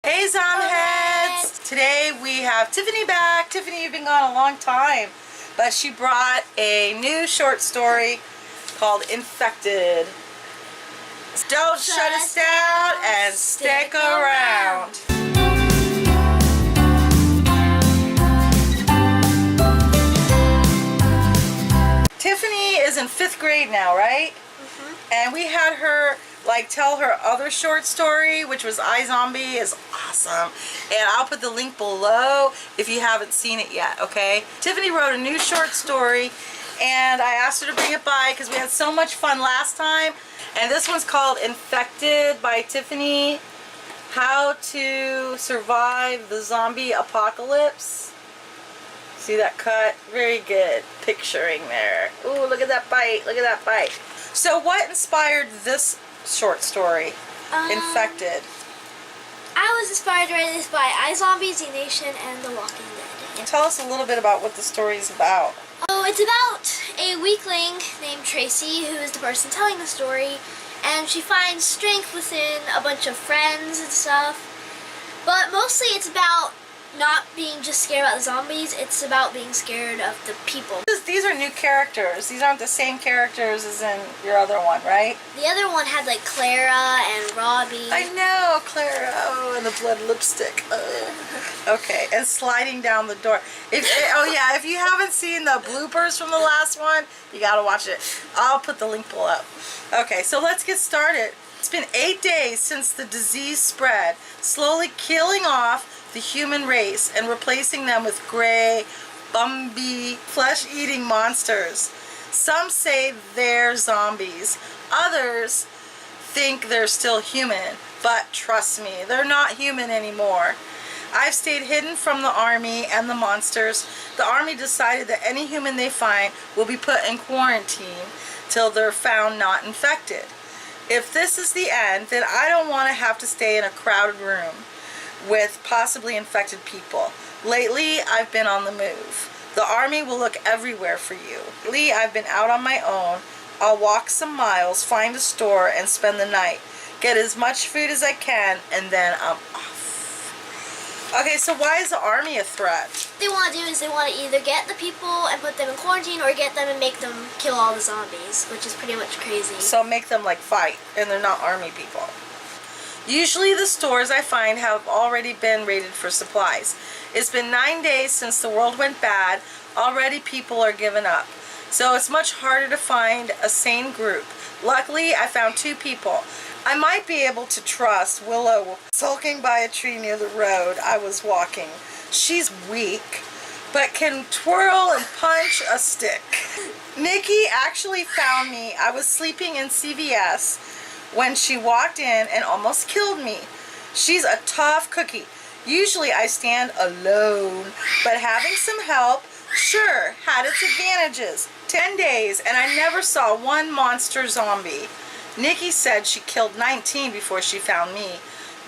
Hey Zomheads! Today we have Tiffany back. Tiffany, you've been gone a long time, but she brought a new short story called Infected. Don't shut us down and stick around. Tiffany is in 5th grade now, right? And we had her tell her other short story, which was iZombie is awesome, and I'll put the link below if you haven't seen it yet. Okay, Tiffany wrote a new short story and I asked her to bring it by because we had so much fun last time, and this one's called Infected by Tiffany. How to survive the zombie apocalypse. See that cut? Very good picturing there. Ooh, look at that bite, look at that bite. So what inspired this short story, Infected? I was inspired to write this by iZombie, Z Nation, and The Walking Dead. Tell us a little bit about what the story is about. Oh, it's about a weakling named Tracy, who is the person telling the story, and she finds strength within a bunch of friends and stuff. But mostly it's about not being just scared about the zombies, it's about being scared of the people. These are new characters. These aren't the same characters as in your other one, right? The other one had like Clara and Robbie. I know, Clara. Oh, and the blood lipstick. Okay, and sliding down the door. If you haven't seen the bloopers from the last one, you gotta watch it. I'll put the link below. Okay, so let's get started. It's been 8 days since the disease spread, slowly killing off the human race and replacing them with gray, Bumby, flesh-eating monsters. Some say they're zombies. Others think they're still human. But trust me, they're not human anymore. I've stayed hidden from the army and the monsters. The army decided that any human they find will be put in quarantine till they're found not infected. If this is the end, then I don't want to have to stay in a crowded room with possibly infected people. Lately, I've been on the move. The army will look everywhere for you. Lately, I've been out on my own. I'll walk some miles, find a store, and spend the night. Get as much food as I can, and then I'm off. Okay, so why is the army a threat? What they want to do is they want to either get the people and put them in quarantine, or get them and make them kill all the zombies, which is pretty much crazy. So make them fight, and they're not army people. Usually the stores I find have already been raided for supplies. It's been 9 days since the world went bad. Already people are giving up. So it's much harder to find a sane group. Luckily, I found 2 people. I might be able to trust Willow, sulking by a tree near the road I was walking. She's weak, but can twirl and punch a stick. Nikki actually found me. I was sleeping in CVS when she walked in and almost killed me. She's a tough cookie. Usually I stand alone, but having some help sure had its advantages. 10 days and I never saw one monster zombie. Nikki said she killed 19 before she found me.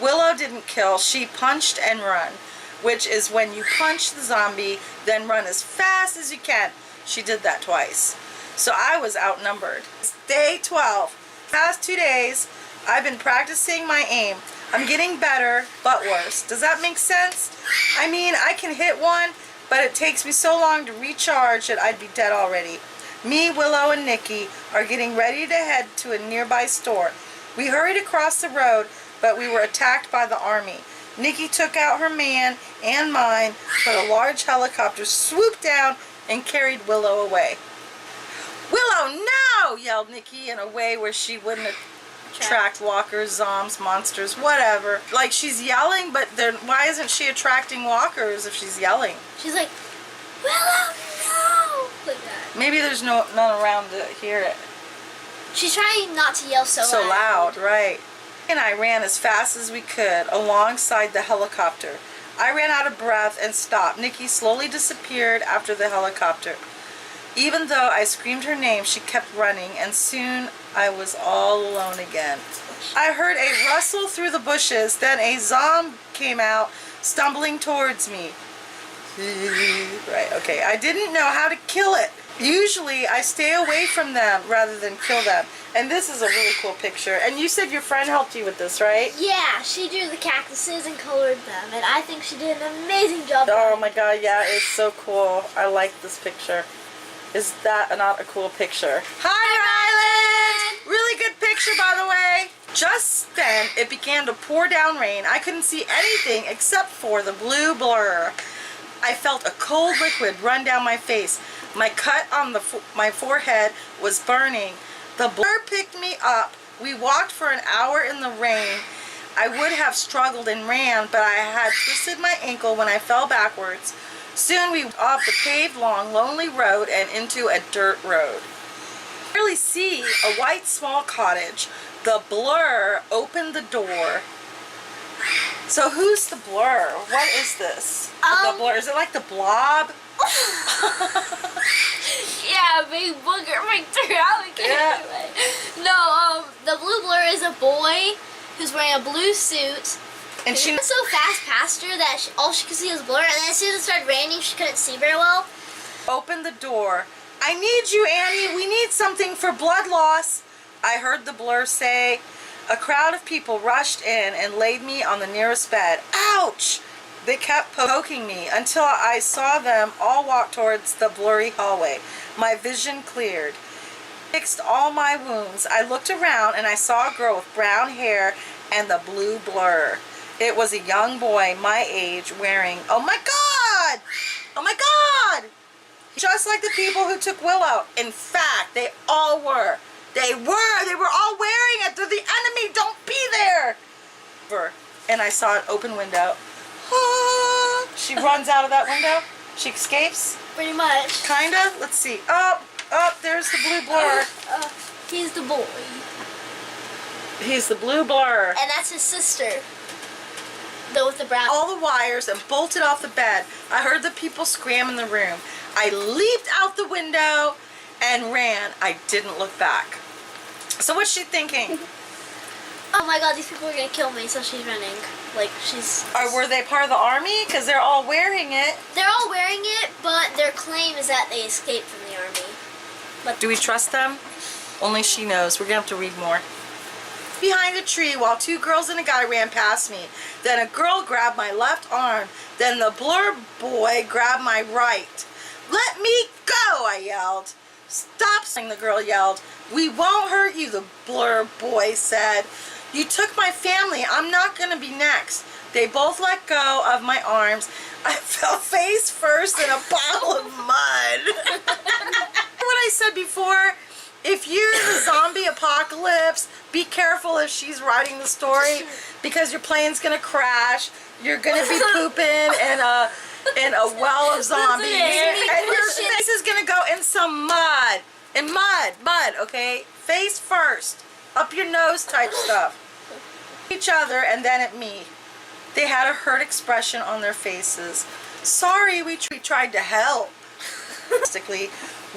Willow didn't kill, she punched and run, which is when you punch the zombie, then run as fast as you can. She did that twice. So I was outnumbered. It's day 12. Past 2 days, I've been practicing my aim. I'm getting better, but worse. Does that make sense? I mean, I can hit one, but it takes me so long to recharge that I'd be dead already. Me, Willow, and Nikki are getting ready to head to a nearby store. We hurried across the road, but we were attacked by the army. Nikki took out her man and mine, but a large helicopter swooped down and carried Willow away. Willow, no! Yelled Nikki in a way where she wouldn't attract walkers, zombs, monsters, whatever. Like she's yelling, but why isn't she attracting walkers if she's yelling? She's like, Willow, no! Like that. Maybe there's none around to hear it. She's trying not to yell so loud, right. And I ran as fast as we could alongside the helicopter. I ran out of breath and stopped. Nikki slowly disappeared after the helicopter. Even though I screamed her name, she kept running, and soon I was all alone again. I heard a rustle through the bushes, then a zombie came out, stumbling towards me. Right, okay. I didn't know how to kill it. Usually I stay away from them rather than kill them. And this is a really cool picture. And you said your friend helped you with this, right? Yeah, she drew the cactuses and colored them, and I think she did an amazing job. Oh my god, yeah, it's so cool. I like this picture. Is that not a cool picture? Hi, Ryland! Really good picture, by the way. Just then, it began to pour down rain. I couldn't see anything except for the blue blur. I felt a cold liquid run down my face. My cut on my forehead was burning. The blur picked me up. We walked for an hour in the rain. I would have struggled and ran, but I had twisted my ankle when I fell backwards. Soon we were off the paved, long, lonely road and into a dirt road. I barely see a white small cottage. The blur opened the door. So who's the blur? What is this? The blur. Is it like the blob? Yeah, big booger Victor. Yeah. No, the blue blur is a boy who's wearing a blue suit. And she went so fast past her that all she could see was blur, and then as soon as it started raining, she couldn't see very well. opened the door. I need you, Annie. We need something for blood loss. I heard the blur say. A crowd of people rushed in and laid me on the nearest bed. Ouch! They kept poking me until I saw them all walk towards the blurry hallway. My vision cleared. Fixed all my wounds. I looked around and I saw a girl with brown hair and the blue blur. It was a young boy my age wearing, oh my God! Oh my God! Just like the people who took Willow. In fact, they all were. They were all wearing it. They're the enemy. Don't be there. And I saw an open window. Ah, she runs out of that window. She escapes. Pretty much. Kinda. Let's see. Up, there's the blue blur. He's the boy. He's the blue blur. And that's his sister. The with the brown. All the wires and bolted off the bed. I heard the people scream in the room. I leaped out the window and ran. I didn't look back. So what's she thinking? Oh my God, these people are gonna kill me, so she's running. Like, she's... Or were they part of the army? Because they're all wearing it. They're all wearing it, but their claim is that they escaped from the army. But do we trust them? Only she knows. We're gonna have to read more. Behind a tree while two girls and a guy ran past me. Then a girl grabbed my left arm. Then the blur boy grabbed my right. Let me go, I yelled. Stop, the girl yelled. We won't hurt you, the blur boy said. You took my family. I'm not going to be next. They both let go of my arms. I fell face first in a pile of mud. What I said before, if you're the zombie apocalypse, be careful if she's writing the story because your plane's going to crash. You're going to be pooping in a well of zombies. And your face is going to go in some mud. In mud, okay? Face first. Up your nose type stuff. Each other and then at me. They had a hurt expression on their faces. Sorry, we tried to help.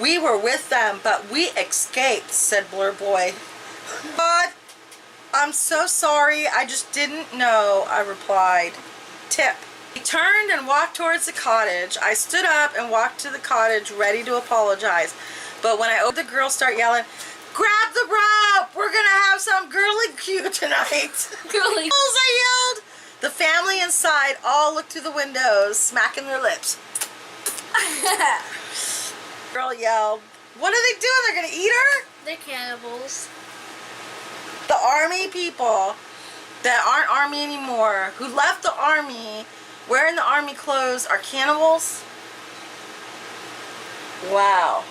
We were with them, but we escaped, said Blur Boy. God, I'm so sorry. I just didn't know, I replied. Tip. He turned and walked towards the cottage. I stood up and walked to the cottage, ready to apologize. But when I opened, the girls start yelling, grab the rope! We're gonna have some girly cue tonight. Girly. I yelled. The family inside all looked through the windows, smacking their lips. Girl yelled, what are they doing? They're gonna eat her? They're cannibals. The army people that aren't army anymore, who left the army wearing the army clothes, are cannibals? Wow.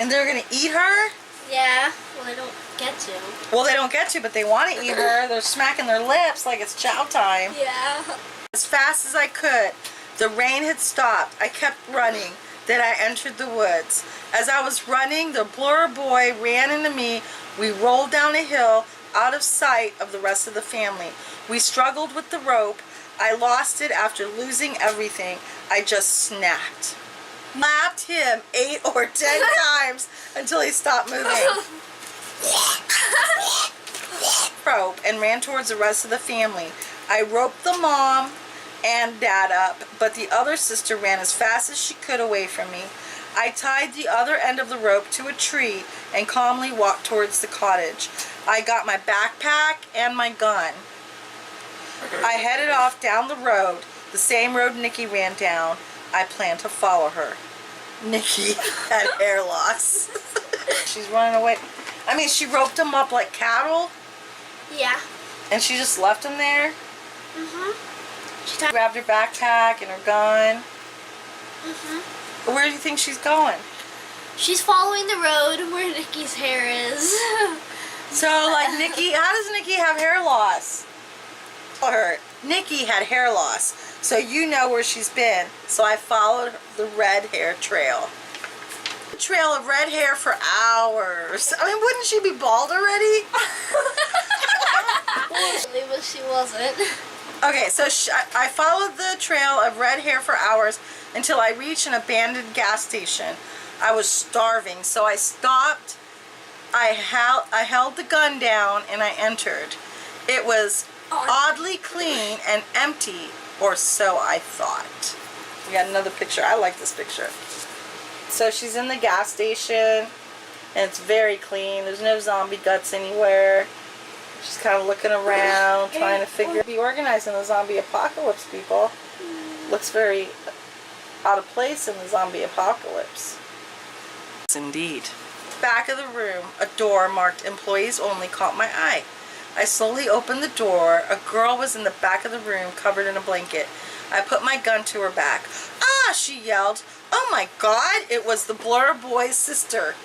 And they're gonna eat her? Yeah, well, they don't get to. Well, they don't get to, but they want to eat her. They're smacking their lips like it's chow time. Yeah. As fast as I could. The rain had stopped. I kept running. Then I entered the woods. As I was running, the blur boy ran into me. We rolled down a hill out of sight of the rest of the family. We struggled with the rope. I lost it after losing everything. I just snapped. Lapped him 8 or 10 times until he stopped moving. Rope and ran towards the rest of the family. I roped the mom and dad up, but the other sister ran as fast as she could away from me. I tied the other end of the rope to a tree and calmly walked towards the cottage. I got my backpack and my gun. I headed off down the road, the same road Nikki ran down. I planned to follow her. Nikki had hair loss. She's running away. I mean, she roped them up like cattle. Yeah. And she just left them there. She Grabbed her backpack and her gun. Mm-hmm. Where do you think she's going? She's following the road where Nikki's hair is. So, like, Nikki, how does Nikki have hair loss? Tell her, Nikki had hair loss, so you know where she's been. So I followed the red hair trail. A trail of red hair for hours. I mean, wouldn't she be bald already? But she wasn't. Okay, so I followed the trail of red hair for hours until I reached an abandoned gas station. I was starving, so I stopped. I held the gun down and I entered. It was oddly clean and empty, or so I thought. We got another picture. I like this picture. So she's in the gas station and it's very clean. There's no zombie guts anywhere. She's kind of looking around, trying to be organized in the zombie apocalypse, people. Looks very out of place in the zombie apocalypse. Yes, indeed. Back of the room, a door marked employees only caught my eye. I slowly opened the door. A girl was in the back of the room covered in a blanket. I put my gun to her back. Ah, she yelled. Oh my God, it was the Blur Boy's sister.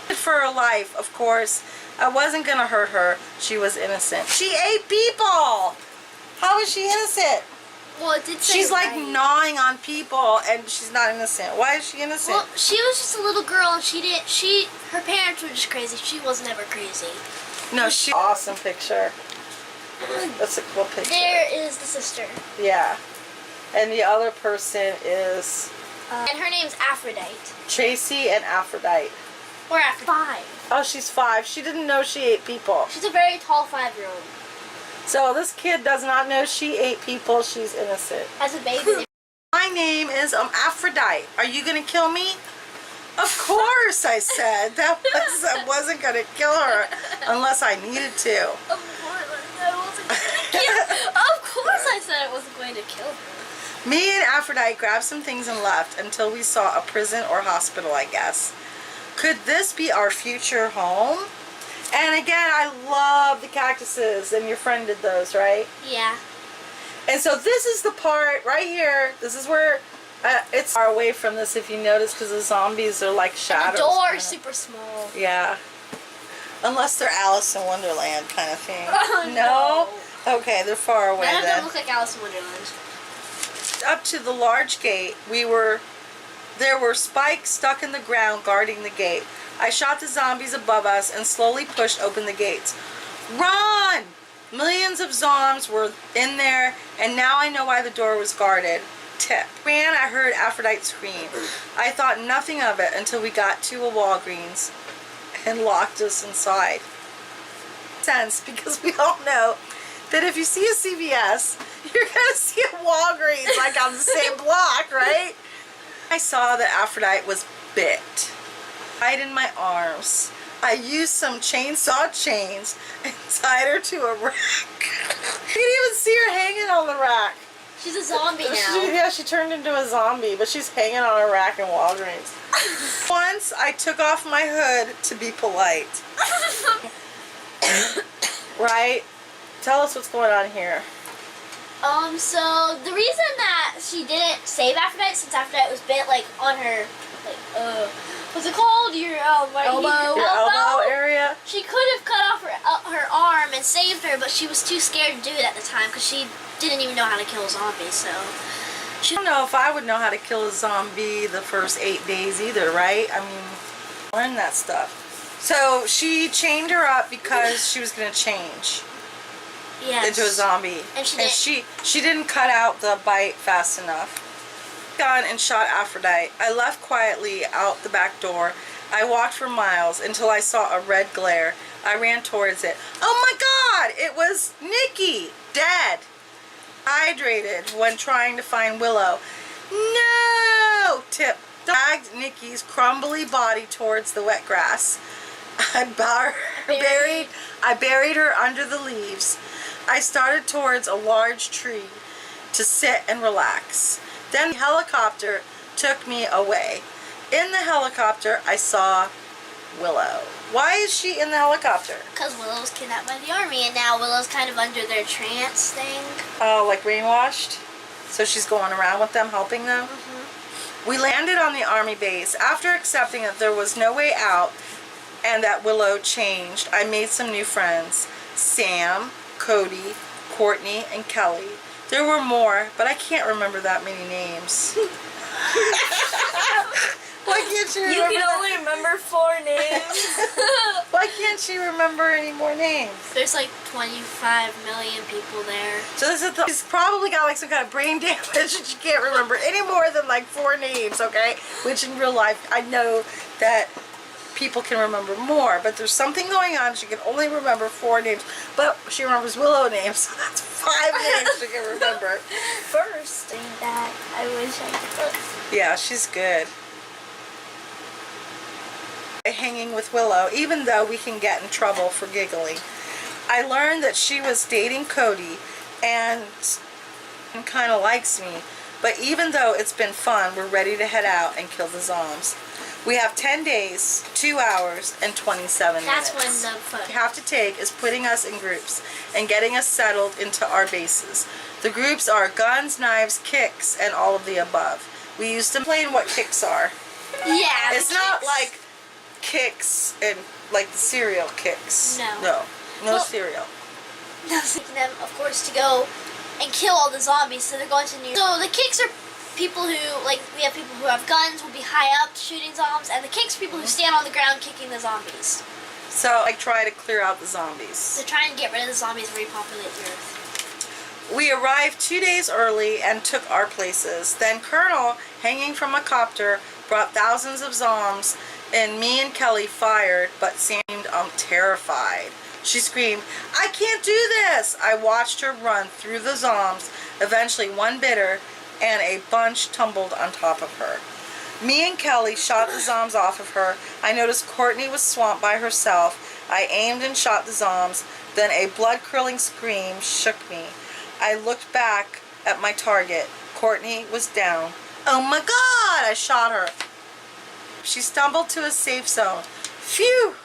For her life, of course. I wasn't going to hurt her. She was innocent. She ate people. How is she innocent? Well, it did say she's like gnawing on people and she's not innocent. Why is she innocent? Well, she was just a little girl and her parents were just crazy. She was never crazy. No, she awesome picture. That's a cool picture. There is the sister. Yeah. And the other person is and her name's Aphrodite. Tracy and Aphrodite. Or Aphrodite. 5. Oh, she's 5. She didn't know she ate people. She's a very tall 5-year-old. So this kid does not know she ate people. She's innocent. As a baby. My name is Aphrodite. Are you gonna kill me? Of course, I said. I wasn't gonna kill her unless I needed to. Of course I said I wasn't going to kill her. Me and Aphrodite grabbed some things and left until we saw a prison or hospital, I guess. Could this be our future home? And again, I love the cactuses, and your friend did those, right? Yeah. And so this is the part right here. This is where it's far away from this, if you notice, because the zombies are like shadows. The door is super small. Yeah. Unless they're Alice in Wonderland kind of thing. No? Okay, they're far away None of then. them look like Alice in Wonderland. Up to the large gate, there were spikes stuck in the ground guarding the gate. I shot the zombies above us and slowly pushed open the gates. Run! Millions of zombs were in there, and now I know why the door was guarded. Tip. Ran, I heard Aphrodite scream. I thought nothing of it until we got to a Walgreens and locked us inside. Sense, because we all know that if you see a CVS, you're gonna see a Walgreens like on the same block, right? I saw that Aphrodite was bit. Right in my arms. I used some chainsaw chains and tied her to a rack. You can even see her hanging on the rack. She's a zombie now. She turned into a zombie, but she's hanging on a rack in Walgreens. Once I took off my hood to be polite. Right? Tell us what's going on here. So the reason that she didn't save Aphrodite, since Aphrodite was bit like on her, like what's it called? Your elbow area. She could have cut off her arm and saved her, but she was too scared to do it at the time because she didn't even know how to kill a zombie. So I don't know if I would know how to kill a zombie the first 8 days either, right? I mean, learn that stuff. So she chained her up because she was gonna change. Yes. Into a zombie. And she didn't cut out the bite fast enough. Gun and shot Aphrodite. I left quietly out the back door. I walked for miles until I saw a red glare. I ran towards it. Oh my God! It was Nikki, dead. Hydrated when trying to find Willow. No! Tip. dragged Nikki's crumbly body towards the wet grass. I buried her under the leaves. I started towards a large tree to sit and relax. Then the helicopter took me away. In the helicopter, I saw Willow. Why is she in the helicopter? Because Willow's kidnapped by the army, and now Willow's kind of under their trance thing. Oh, like brainwashed? So she's going around with them, helping them? Mm-hmm. We landed on the army base. After accepting that there was no way out and that Willow changed, I made some new friends. Sam, Cody, Courtney, and Kelly. There were more, but I can't remember that many names. Why can't you remember? You can only remember 4 names. Why can't she remember any more names? There's like 25 million people there. So she's probably got like some kind of brain damage and she can't remember any more than like 4 names, okay? Which in real life, I know that people can remember more, but there's something going on. She can only remember 4 names, but she remembers Willow names, so that's 5 names she can remember. First thing that I wish I could. Yeah, she's good. Hanging with Willow, even though we can get in trouble for giggling. I learned that she was dating Cody and kind of likes me, but even though it's been fun, we're ready to head out and kill the Zoms. We have 10 days, 2 hours, and 27 minutes. That's when the fun we have to take is putting us in groups and getting us settled into our bases. The groups are guns, knives, kicks, and all of the above. We used to explain what kicks are. Yeah, It's not like kicks and like the cereal kicks. No. No cereal. No, them, of course, to go and kill all the zombies. So they're going to New York. So the kicks are people who, like, we have people who have guns, will be high up shooting zombies, and the kicks are people who stand on the ground kicking the zombies. So like try to clear out the zombies. They're trying to get rid of the zombies and repopulate the earth. We arrived 2 days early and took our places. Then Colonel, hanging from a copter, brought thousands of Zoms, and me and Kelly fired, but seemed terrified. She screamed, "I can't do this!" I watched her run through the Zoms. Eventually one bit her, and a bunch tumbled on top of her. Me and Kelly shot the Zoms off of her. I noticed Courtney was swamped by herself. I aimed and shot the Zoms. Then a blood-curdling scream shook me. I looked back at my target. Courtney was down. Oh my God! I shot her. She stumbled to a safe zone. Phew!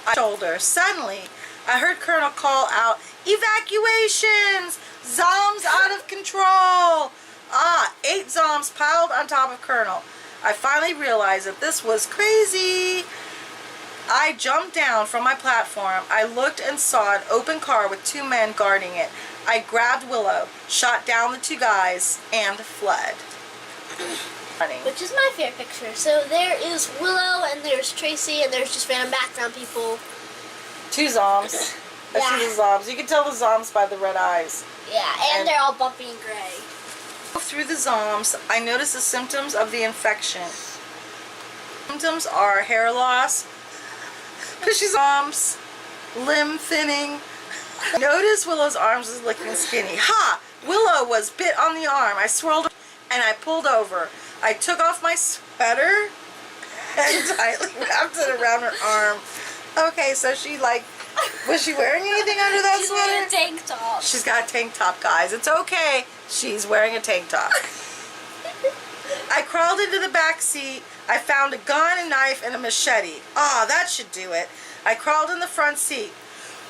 I shoulder. Suddenly, I heard Colonel call out, "Evacuations! Zoms out of control!" 8 Zoms piled on top of Colonel. I finally realized that this was crazy. I jumped down from my platform. I looked and saw an open car with 2 men guarding it. I grabbed Willow, shot down the 2 guys, and fled. Which is my favorite picture. So there is Willow, and there's Tracy, and there's just random background people. 2 Zoms. I see the Zoms. You can tell the Zoms by the red eyes. Yeah, and they're all bumpy and gray. Through the Zoms, I noticed the symptoms of the infection. Symptoms are hair loss, fishy Zoms, limb thinning. Notice Willow's arms was looking skinny. Ha! Willow was bit on the arm. I swirled and I pulled over. I took off my sweater and tightly wrapped it around her arm. Okay, so she was she wearing anything under that She's sweater? wearing a tank top. She's got a tank top, guys. It's okay. She's wearing a tank top. I crawled into the back seat. I found a gun, a knife, and a machete. That should do it. I crawled in the front seat.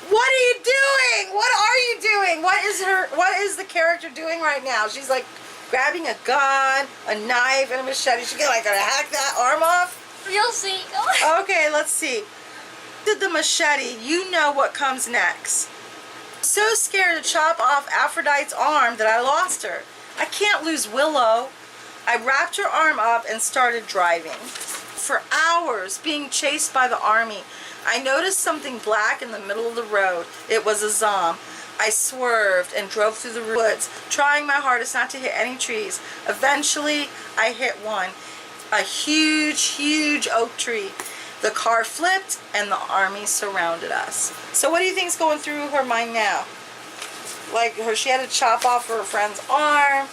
What are you doing? What are you doing? What is the character doing right now? She's like grabbing a gun, a knife, and a machete. She's gonna hack that arm off? You'll see. Okay, let's see. Did the machete, you know what comes next. So scared to chop off Aphrodite's arm that I lost her. I can't lose Willow. I wrapped her arm up and started driving. For hours, being chased by the army, I noticed something black in the middle of the road. It was a Zom. I swerved and drove through the woods, trying my hardest not to hit any trees. Eventually, I hit one. A huge, huge oak tree. The car flipped and the army surrounded us. So what do you think's going through her mind now? She had to chop off her friend's arm.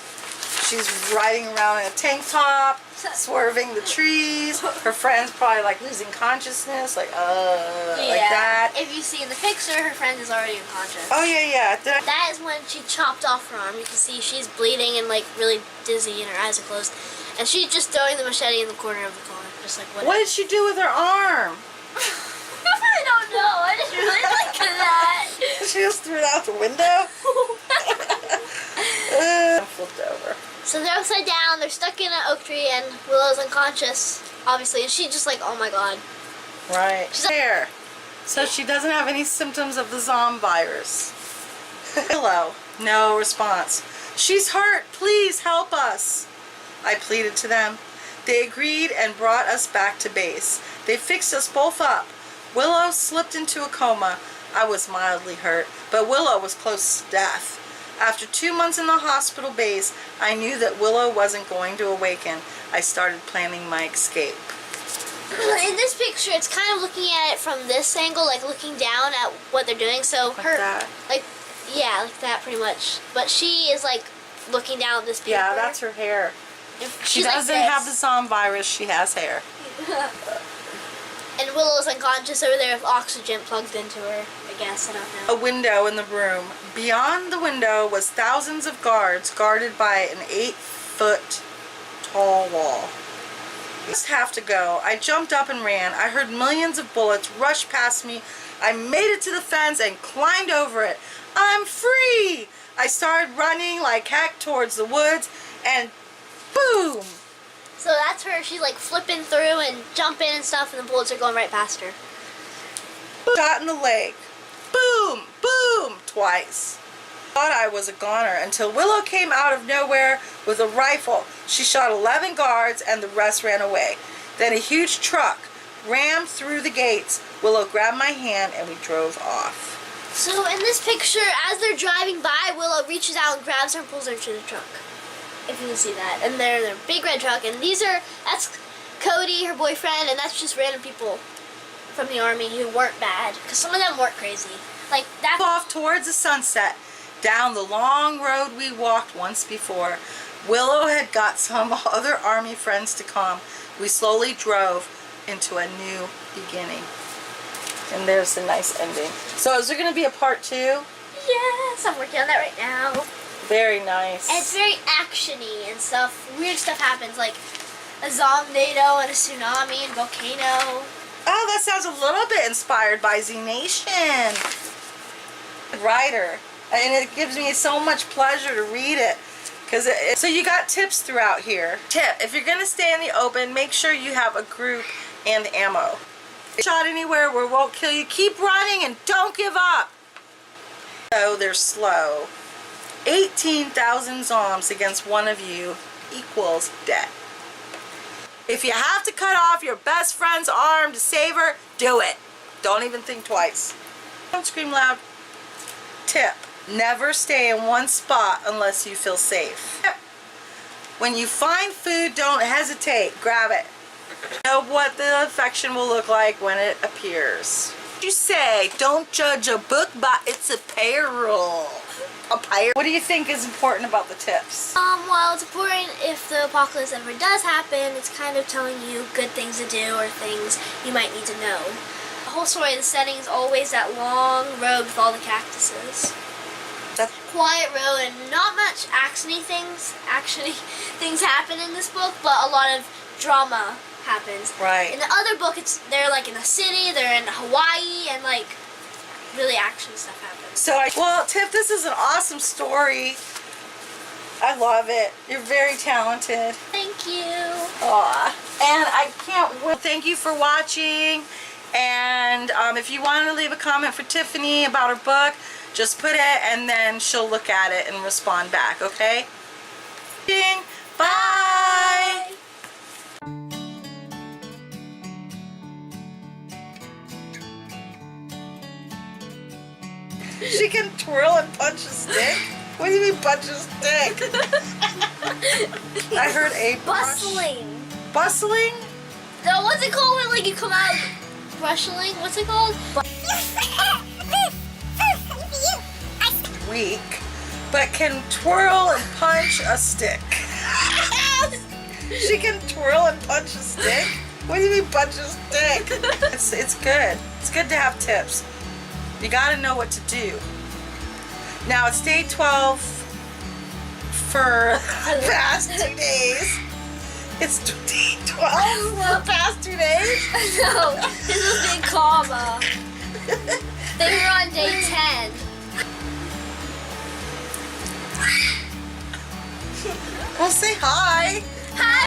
She's riding around in a tank top, swerving the trees. Her friend's probably like losing consciousness, like that. If you see in the picture, her friend is already unconscious. Oh yeah. That is when she chopped off her arm. You can see she's bleeding and like really dizzy and her eyes are closed. And she's just throwing the machete in the corner of the car. Just like whatever. What did she do with her arm? I don't know. I just really like that. She just threw it out the window? Flipped over. So they're upside down, they're stuck in an oak tree, and Willow's unconscious, obviously, and she's just like, oh my god. Right. She's there. So she doesn't have any symptoms of the Zom virus. Hello. No response. She's hurt. Please help us. I pleaded to them. They agreed and brought us back to base. They fixed us both up. Willow slipped into a coma. I was mildly hurt, but Willow was close to death. After 2 months in the hospital base, I knew that Willow wasn't going to awaken. I started planning my escape. In this picture, it's kind of looking at it from this angle, like looking down at what they're doing. So Like her, that? like that pretty much. But she is like looking down at this paper. Yeah, that's her hair. She She's like doesn't have the Zom virus, she has hair. And Willow's unconscious over there with oxygen plugged into her, I guess, I don't know. A window in the room. Beyond the window was thousands of guards guarded by an 8-foot tall wall. I just have to go. I jumped up and ran. I heard millions of bullets rush past me. I made it to the fence and climbed over it. I'm free! I started running like heck towards the woods and boom! So that's her, she's like flipping through and jumping and stuff, and the bullets are going right past her. Shot in the leg. Boom! Boom! Twice. Thought I was a goner until Willow came out of nowhere with a rifle. She shot 11 guards and the rest ran away. Then a huge truck rammed through the gates. Willow grabbed my hand and we drove off. So in this picture, as they're driving by, Willow reaches out and grabs her and pulls her into the truck. If you can see that. And they're in their big red truck, and that's Cody, her boyfriend, and that's just random people from the army who weren't bad, because some of them weren't crazy. Like that. Off towards the sunset, down the long road we walked once before. Willow had got some other army friends to come. We slowly drove into a new beginning. And there's a nice ending. So is there going to be a part 2? Yes, I'm working on that right now. Very nice. And it's very action-y and stuff. Weird stuff happens, like a Zomnado and a tsunami and volcano. Oh, that sounds a little bit inspired by Z Nation. Writer. And it gives me so much pleasure to read it. So you got tips throughout here. Tip, if you're going to stay in the open, make sure you have a group and ammo. Shot anywhere where it won't kill you, keep running and don't give up. So they're slow. 18,000 Zoms against one of you equals death. If you have to cut off your best friend's arm to save her, do it. Don't even think twice. Don't scream loud. Tip, never stay in one spot unless you feel safe. When you find food, don't hesitate. Grab it. Know what the affection will look like when it appears. You say, don't judge a book by its apparel. What do you think is important about the tips? Well, it's important if the apocalypse ever does happen, it's kind of telling you good things to do or things you might need to know. The whole story, the setting is always that long road with all the cactuses. That's Quiet road and not much actiony things happen in this book, but a lot of drama happens. right. In the other book, they're like in a city, they're in Hawaii, and like really action stuff happens. So, well, Tiff, this is an awesome story. I love it. You're very talented. Thank you. Aw. And I can't wait. Thank you for watching. And if you want to leave a comment for Tiffany about her book, just put it and then she'll look at it and respond back, okay? Bye! She can twirl and punch a stick? What do you mean punch a stick? I heard a Bustling. Bustling? No, what's it called when like you come out rustling? What's it called? Weak, but can twirl and punch a stick. She can twirl and punch a stick? What do you mean punch a stick? It's good. It's good to have tips. You gotta know what to do. Now it's day 12 for the past 2 days. It's day 12 for the past 2 days? No, this was Big Karma. They were on day 10. Well, say hi. Hi.